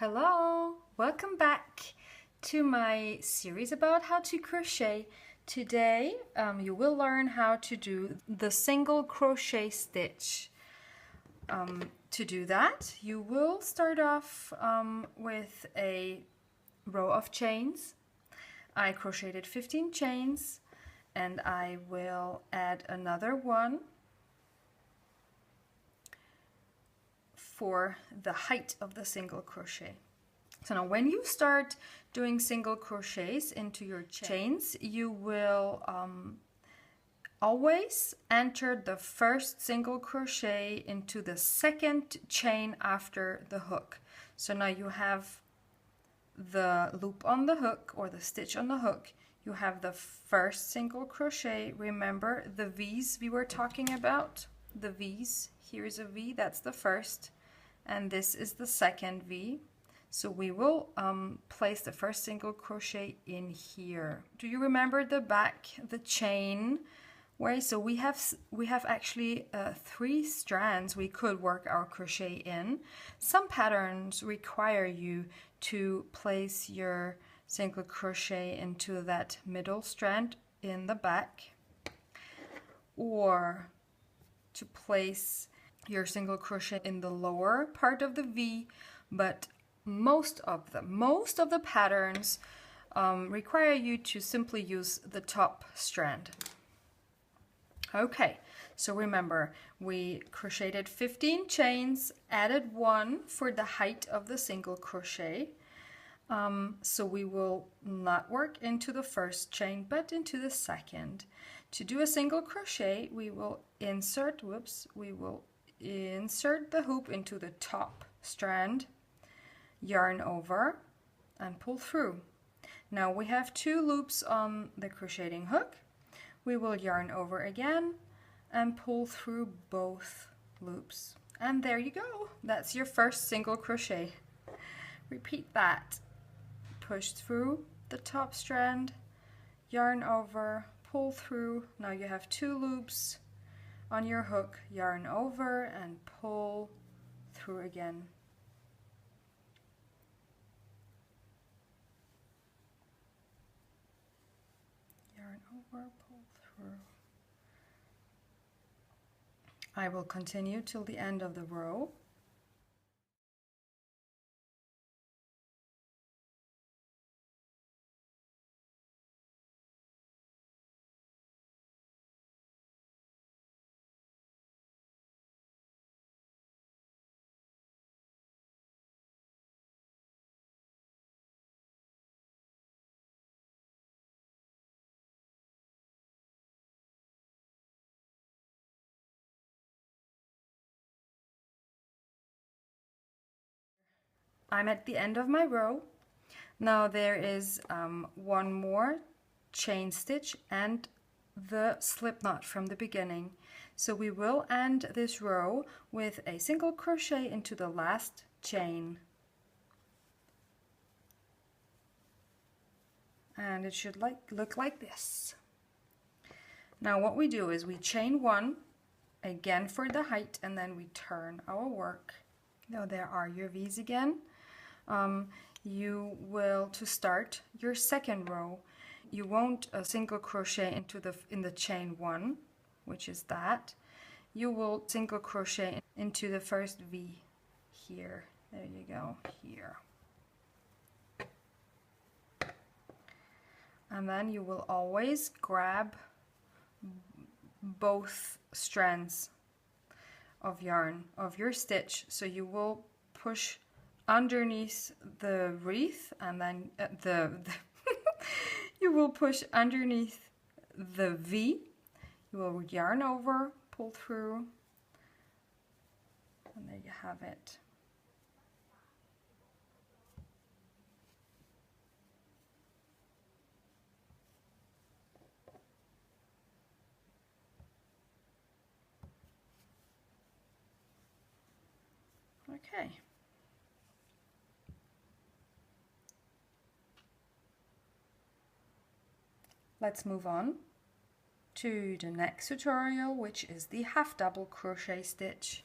Hello, welcome back to my series about how to crochet. Today you will learn how to do the single crochet stitch. To do that, you will start off with a row of chains. I crocheted 15 chains and I will add another one for the height of the single crochet. So now when you start doing single crochets into your chains, you will always enter the first single crochet into the second chain after the hook. So now you have the loop on the hook or the stitch on the hook. You have the first single crochet. Remember the V's we were talking about? The V's. Here's a V, that's the first. And this is the second V. So we will place the first single crochet in here. Do you remember the back, the chain way? So we have actually 3 strands we could work our crochet in. Some patterns require you to place your single crochet into that middle strand in the back, or to place your single crochet in the lower part of the V, but most of the patterns require you to simply use the top strand. Okay, so remember, we crocheted 15 chains, added 1 for the height of the single crochet. So we will not work into the first chain, but into the second. To do a single crochet, we will insert the hoop into the top strand, yarn over, and pull through. Now we have 2 loops on the crocheting hook. We will yarn over again and pull through both loops. And there you go. That's your first single crochet. Repeat that. Push through the top strand, yarn over, pull through. Now you have 2 loops on your hook, yarn over and pull through again. Yarn over, pull through. I will continue till the end of the row. I'm at the end of my row. Now there is one more chain stitch and the slip knot from the beginning. So we will end this row with a single crochet into the last chain. And it should look like this. Now what we do is we chain 1 again for the height, and then we turn our work. Now there are your V's again. You will, to start your second row, you won't single crochet in the chain 1, which is that. You will single crochet into the first V here. There you go, here. And then you will always grab both strands of yarn of your stitch. So you will push underneath the wreath, and then you will push underneath the V. You will yarn over, pull through, and there you have it. Okay. Let's move on to the next tutorial, which is the half double crochet stitch.